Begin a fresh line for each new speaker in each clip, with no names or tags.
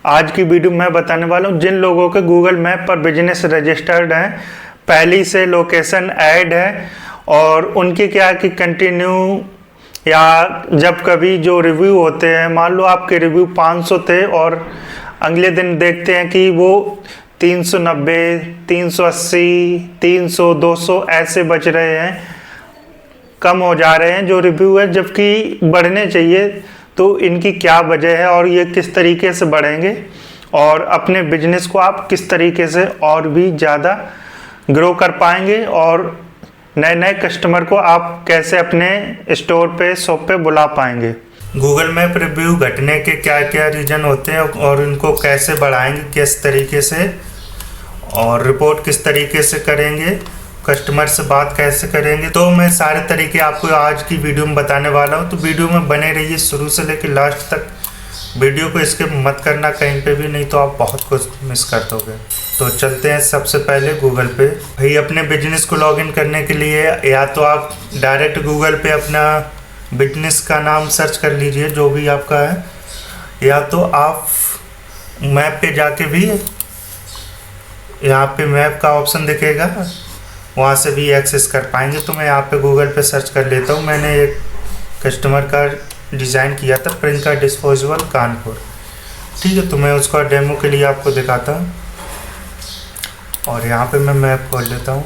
आज की वीडियो मैं बताने वाला हूँ जिन लोगों के गूगल मैप पर बिजनेस रजिस्टर्ड है, पहली से लोकेशन ऐड है और उनकी क्या है कि कंटिन्यू या जब कभी जो रिव्यू होते हैं, मान लो आपके रिव्यू 500 थे और अगले दिन देखते हैं कि वो 390, 380, 300, 200 ऐसे बच रहे हैं, कम हो जा रहे हैं जो रिव्यू है, जबकि बढ़ने चाहिए। तो इनकी क्या वजह है और ये किस तरीके से बढ़ेंगे और अपने बिजनेस को आप किस तरीके से और भी ज़्यादा ग्रो कर पाएंगे और नए नए कस्टमर को आप कैसे अपने स्टोर पे, शॉप पे बुला पाएंगे। गूगल मैप रिव्यू घटने के क्या क्या रीज़न होते हैं और इनको कैसे बढ़ाएंगे, किस तरीके से, और रिपोर्ट किस तरीके से करेंगे, कस्टमर से बात कैसे करेंगे, तो मैं सारे तरीके आपको आज की वीडियो में बताने वाला हूं। तो वीडियो में बने रहिए शुरू से लेकर लास्ट तक। वीडियो को स्किप मत करना कहीं पे भी, नहीं तो आप बहुत कुछ मिस कर दोगे। तो चलते हैं सबसे पहले गूगल पे। भाई अपने बिजनेस को लॉगिन करने के लिए या तो आप डायरेक्ट गूगल पे अपना बिजनेस का नाम सर्च कर लीजिए जो भी आपका है, या तो आप मैप पे जाके भी, यहाँ पे मैप का ऑप्शन दिखेगा, वहाँ से भी एक्सेस कर पाएंगे। तो मैं यहाँ पे गूगल पे सर्च कर लेता हूँ। मैंने एक कस्टमर का डिज़ाइन किया था, प्रियंका डिस्पोजेबल कानपुर, ठीक है। तो मैं उसका डेमो के लिए आपको दिखाता हूँ और यहाँ पे मैं मैप खोल लेता हूँ।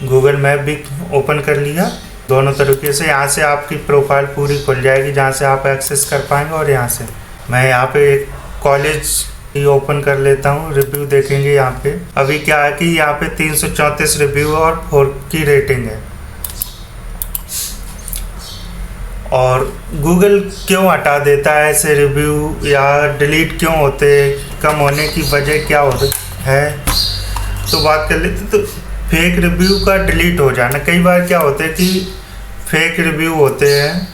गूगल मैप भी ओपन कर लिया दोनों तरीके से। यहाँ से आपकी प्रोफाइल पूरी खुल जाएगी जहाँ से आप एक्सेस कर पाएंगे। और यहाँ से मैं यहाँ पे एक कॉलेज ही ओपन कर लेता हूँ, रिव्यू देखेंगे। यहाँ पे अभी क्या है कि यहाँ पे 334 रिव्यू और 4 की रेटिंग है। और गूगल क्यों हटा देता है ऐसे रिव्यू या डिलीट क्यों होते, कम होने की वजह क्या होती है, तो बात कर लेते। तो फेक रिव्यू का डिलीट हो जाना, कई बार क्या होता है कि फेक रिव्यू होते हैं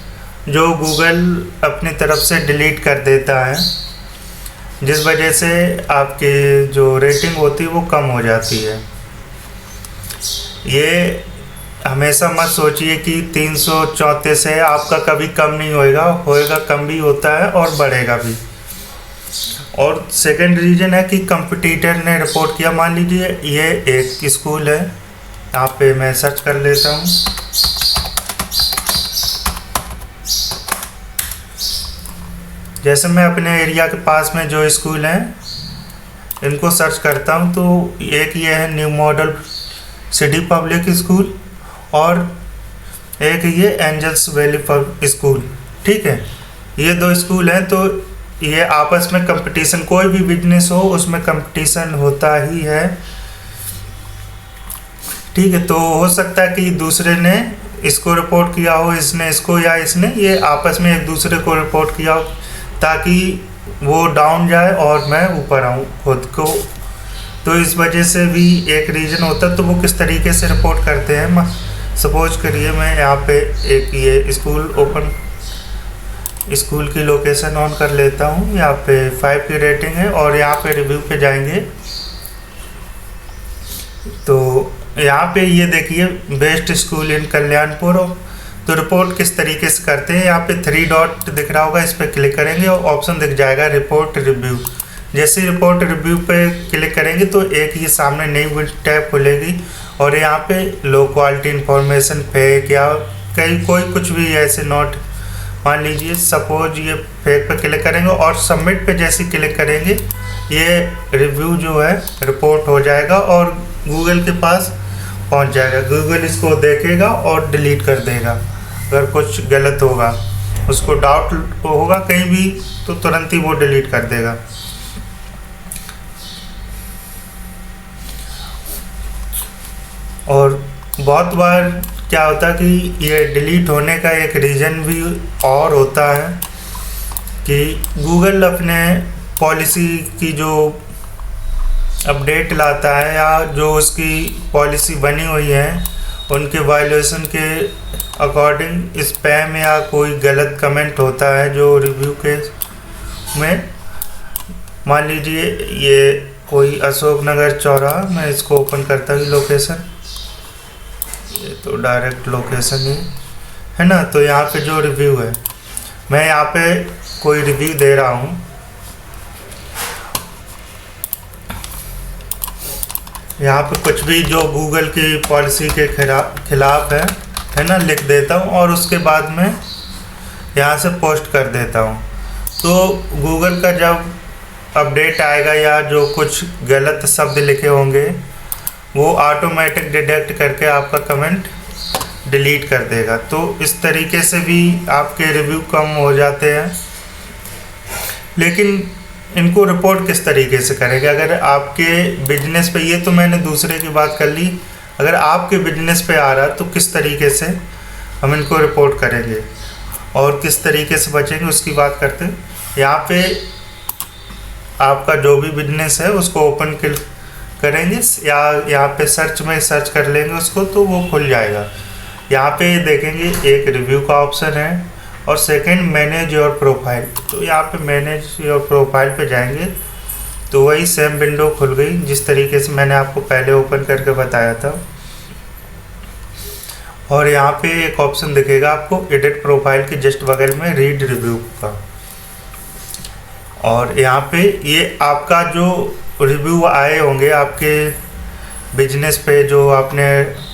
जो गूगल अपनी तरफ से डिलीट कर देता है, जिस वजह से आपके जो रेटिंग होती है वो कम हो जाती है। ये हमेशा मत सोचिए कि 334 है, आपका कभी कम नहीं होएगा, कम भी होता है और बढ़ेगा भी। और सेकंड रीज़न है कि कंपटीटर ने रिपोर्ट किया। मान लीजिए ये एक स्कूल है, यहाँ पे मैं सर्च कर लेता हूँ। जैसे मैं अपने एरिया के पास में जो स्कूल हैं इनको सर्च करता हूँ, तो एक ये है new model city public school और एक ये एंजल्स वैली स्कूल, ठीक है। ये दो स्कूल हैं, तो ये आपस में कंपटीशन, कोई भी बिजनेस हो उसमें कंपटीशन होता ही है, ठीक है। तो हो सकता है कि दूसरे ने इसको रिपोर्ट किया हो, इसने इसको, या इसने ये आपस में एक दूसरे को रिपोर्ट किया हो, ताकि वो डाउन जाए और मैं ऊपर आऊँ खुद को। तो इस वजह से भी एक रीज़न होता है। तो वो किस तरीके से रिपोर्ट करते हैं, सपोज करिए मैं यहाँ पे एक ये स्कूल की लोकेशन ऑन कर लेता हूँ। यहाँ पे 5 की रेटिंग है और यहाँ पे रिव्यू पे जाएंगे तो यहाँ पे ये देखिए बेस्ट स्कूल इन कल्याणपुर। तो रिपोर्ट किस तरीके से करते हैं, यहाँ पे 3 डॉट दिख रहा होगा, इस पर क्लिक करेंगे और ऑप्शन दिख जाएगा रिपोर्ट रिव्यू। जैसे रिपोर्ट रिव्यू पे क्लिक करेंगे तो एक ये सामने नई टैब खुलेगी और यहाँ पे लो क्वालिटी इंफॉर्मेशन, फेक या कोई कुछ भी ऐसे नोट, मान लीजिए सपोज ये फेक पे क्लिक करेंगे और सबमिट पे जैसे क्लिक करेंगे ये रिव्यू जो है रिपोर्ट हो जाएगा और गूगल के पास पहुंच जाएगा। गूगल इसको देखेगा और डिलीट कर देगा। अगर कुछ गलत होगा, उसको डाउट होगा कहीं भी, तो तुरंत ही वो डिलीट कर देगा। और बहुत बार क्या होता है कि ये डिलीट होने का एक रीज़न भी और होता है कि गूगल अपने पॉलिसी की जो अपडेट लाता है या जो उसकी पॉलिसी बनी हुई है उनके वायलेशन के अकॉर्डिंग स्पैम या कोई गलत कमेंट होता है जो रिव्यू के में। मान लीजिए ये कोई अशोक नगर चौराहा, मैं इसको ओपन करता हूँ लोकेशन, ये तो डायरेक्ट लोकेशन ही है ना। तो यहाँ पे जो रिव्यू है मैं यहाँ पे कोई रिव्यू दे रहा हूँ, यहाँ पे कुछ भी जो गूगल की पॉलिसी के खिलाफ है ना, लिख देता हूँ और उसके बाद में यहाँ से पोस्ट कर देता हूँ। तो गूगल का जब अपडेट आएगा या जो कुछ गलत शब्द लिखे होंगे वो ऑटोमेटिक डिटेक्ट करके आपका कमेंट डिलीट कर देगा। तो इस तरीके से भी आपके रिव्यू कम हो जाते हैं। लेकिन इनको रिपोर्ट किस तरीके से करेंगे? अगर आपके बिजनेस पे, ये तो मैंने दूसरे की बात कर ली, अगर आपके बिजनेस पे आ रहा है तो किस तरीके से हम इनको रिपोर्ट करेंगे और किस तरीके से बचेंगे उसकी बात करते हैं। यहाँ पे आपका जो भी बिजनेस है उसको ओपन करेंगे या यहाँ पे सर्च में सर्च कर लेंगे उसको, तो वो खुल जाएगा। यहाँ पे देखेंगे एक रिव्यू का ऑप्शन है और सेकंड मैनेज योर प्रोफाइल। तो यहाँ पे मैनेज योर प्रोफाइल पे जाएंगे तो वही सेम विंडो खुल गई जिस तरीके से मैंने आपको पहले ओपन करके बताया था। और यहाँ पे एक ऑप्शन दिखेगा आपको एडिट प्रोफाइल के जस्ट बगल में रीड रिव्यू का, और यहाँ पे ये आपका जो रिव्यू आए होंगे आपके बिजनेस पे, जो आपने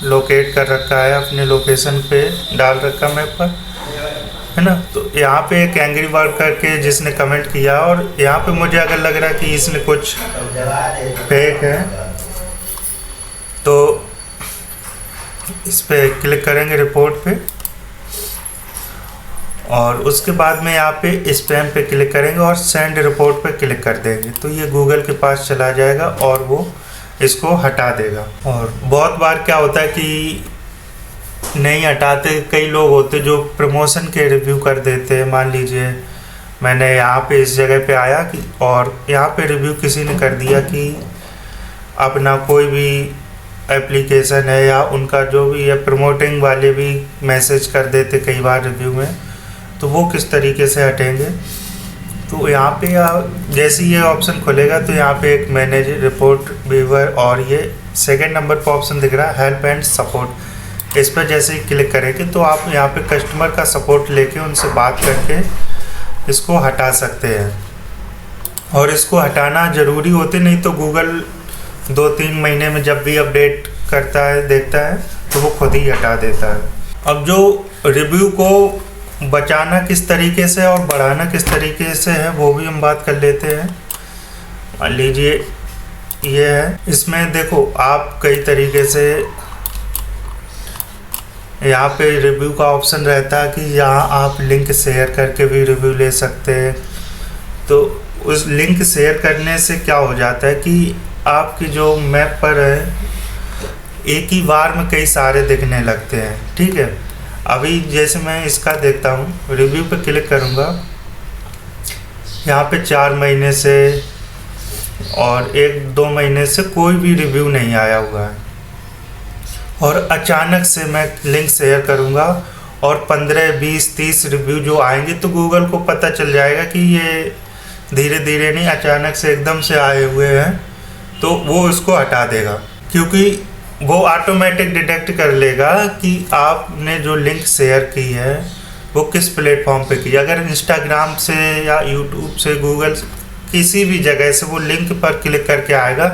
लोकेट कर रखा है अपने लोकेशन पे डाल रखा मैप पर, है ना। तो यहाँ पे एक एंग्री बर्ड करके जिसने कमेंट किया, और यहाँ पे मुझे अगर लग रहा है कि इसने कुछ फेक है तो इस पे क्लिक करेंगे रिपोर्ट पे, और उसके बाद में यहाँ पे स्पैम पे क्लिक करेंगे और सेंड रिपोर्ट पे क्लिक कर देंगे। तो ये गूगल के पास चला जाएगा और वो इसको हटा देगा। और बहुत बार क्या होता है कि नहीं हटाते, कई लोग होते जो प्रमोशन के रिव्यू कर देते हैं। मान लीजिए मैंने यहाँ पे इस जगह पे आया कि और यहाँ पे रिव्यू किसी ने कर दिया कि अपना कोई भी एप्लीकेशन है या उनका जो भी है, प्रमोटिंग वाले भी मैसेज कर देते कई बार रिव्यू में, तो वो किस तरीके से हटेंगे। तो यहाँ पे जैसे ये ऑप्शन खुलेगा तो यहाँ पे एक मैनेज रिपोर्ट व्यूअर और ये सेकंड नंबर पर ऑप्शन दिख रहा है हेल्प एंड सपोर्ट। इस पर जैसे ही क्लिक करेंगे तो आप यहाँ पे कस्टमर का सपोर्ट लेके उनसे बात करके इसको हटा सकते हैं। और इसको हटाना ज़रूरी होते, नहीं तो गूगल 2-3 महीने में जब भी अपडेट करता है देखता है तो वो खुद ही हटा देता है। अब जो रिव्यू को बचाना किस तरीके से और बढ़ाना किस तरीके से है वो भी हम बात कर लेते हैं। मान लीजिए ये है, इसमें देखो आप कई तरीके से यहाँ पे रिव्यू का ऑप्शन रहता है कि यहाँ आप लिंक शेयर करके भी रिव्यू ले सकते हैं। तो उस लिंक शेयर करने से क्या हो जाता है कि आपकी जो मैप पर है एक ही बार में कई सारे दिखने लगते हैं। ठीक है, अभी जैसे मैं इसका देखता हूँ, रिव्यू पे क्लिक करूँगा, यहाँ पे 4 महीने से और 1-2 महीने से कोई भी रिव्यू नहीं आया हुआ है। और अचानक से मैं लिंक शेयर करूँगा और 15, 20, 30 रिव्यू जो आएंगे तो गूगल को पता चल जाएगा कि ये धीरे धीरे नहीं, अचानक से एकदम से आए हुए हैं, तो वो इसको हटा देगा। क्योंकि वो ऑटोमेटिक डिटेक्ट कर लेगा कि आपने जो लिंक शेयर की है वो किस प्लेटफॉर्म पे की। अगर इंस्टाग्राम से या यूट्यूब से, गूगल किसी भी जगह से वो लिंक पर क्लिक करके आएगा,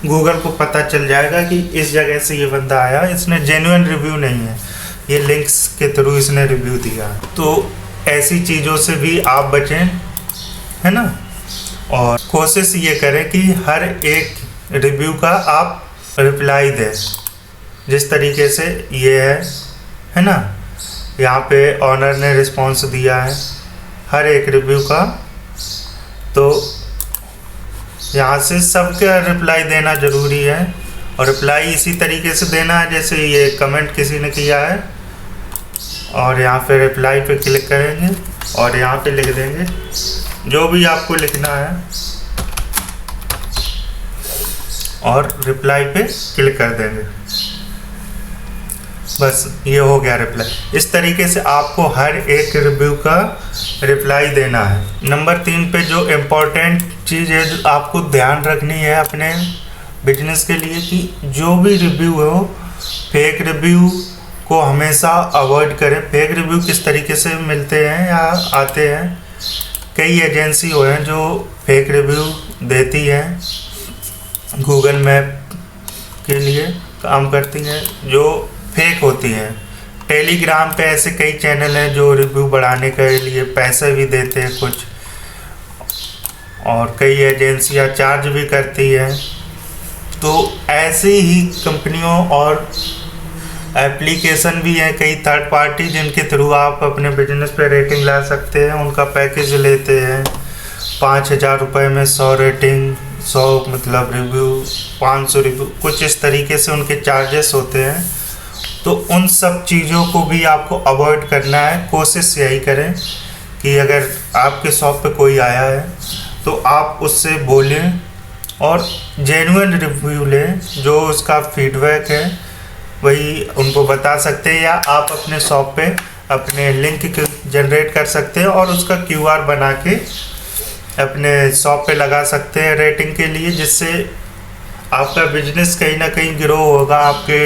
गूगल को पता चल जाएगा कि इस जगह से ये बंदा आया, इसने जेन्युइन रिव्यू नहीं है, ये लिंक्स के थ्रू इसने रिव्यू दिया। तो ऐसी चीज़ों से भी आप बचें, है ना। और कोशिश ये करें कि हर एक रिव्यू का आप रिप्लाई दें, जिस तरीके से ये है ना, यहाँ पे ऑनर ने रिस्पॉन्स दिया है हर एक रिव्यू का। तो यहाँ से सबका रिप्लाई देना ज़रूरी है, और रिप्लाई इसी तरीके से देना है जैसे ये कमेंट किसी ने किया है। और यहाँ पे रिप्लाई पे क्लिक करेंगे और यहाँ पे लिख देंगे जो भी आपको लिखना है और रिप्लाई पे क्लिक कर देंगे। बस ये हो गया रिप्लाई। इस तरीके से आपको हर एक रिव्यू का रिप्लाई देना है। नंबर 3 पे जो इम्पोर्टेंट चीज़ है जो आपको ध्यान रखनी है अपने बिजनेस के लिए, कि जो भी रिव्यू हो, फेक रिव्यू को हमेशा अवॉइड करें। फेक रिव्यू किस तरीके से मिलते हैं या आते हैं, कई एजेंसी हो हैं जो फेक रिव्यू देती हैं, गूगल मैप के लिए काम करती हैं, जो फेक होती हैं। टेलीग्राम पे ऐसे कई चैनल हैं जो रिव्यू बढ़ाने के लिए पैसे भी देते हैं कुछ, और कई एजेंसियां चार्ज भी करती हैं। तो ऐसी ही कंपनियों और एप्लीकेशन भी हैं कई थर्ड पार्टी, जिनके थ्रू आप अपने बिजनेस पे रेटिंग ला सकते हैं। उनका पैकेज लेते हैं 5,000 रुपये में 100 रेटिंग, 100 मतलब रिव्यू, 500 रिव्यू, कुछ इस तरीके से उनके चार्जेस होते हैं। तो उन सब चीज़ों को भी आपको अवॉइड करना है। कोशिश यही करें कि अगर आपके शॉप पे कोई आया है तो आप उससे बोलें और जेन्युइन रिव्यू लें, जो उसका फीडबैक है वही उनको बता सकते हैं, या आप अपने शॉप पे अपने लिंक जनरेट कर सकते हैं और उसका QR बना के अपने शॉप पे लगा सकते हैं रेटिंग के लिए, जिससे आपका बिजनेस कहीं ना कहीं ग्रो होगा आपके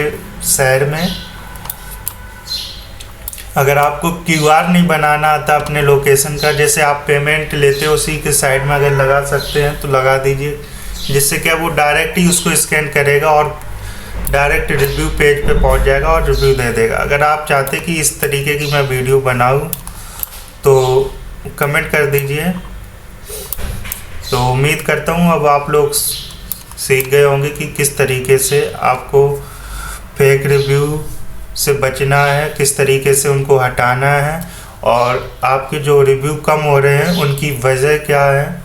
शहर में। अगर आपको QR नहीं बनाना आता अपने लोकेशन का, जैसे आप पेमेंट लेते हो उसी के साइड में अगर लगा सकते हैं तो लगा दीजिए, जिससे क्या वो डायरेक्ट ही उसको स्कैन करेगा और डायरेक्ट रिव्यू पेज पे पहुंच जाएगा और रिव्यू दे देगा। अगर आप चाहते कि इस तरीके की मैं वीडियो बनाऊं तो कमेंट कर दीजिए। तो उम्मीद करता हूं अब आप लोग सीख गए होंगे कि किस तरीके से आपको फेक रिव्यू से बचना है, किस तरीके से उनको हटाना है, और आपके जो रिव्यू कम हो रहे हैं उनकी वजह क्या है।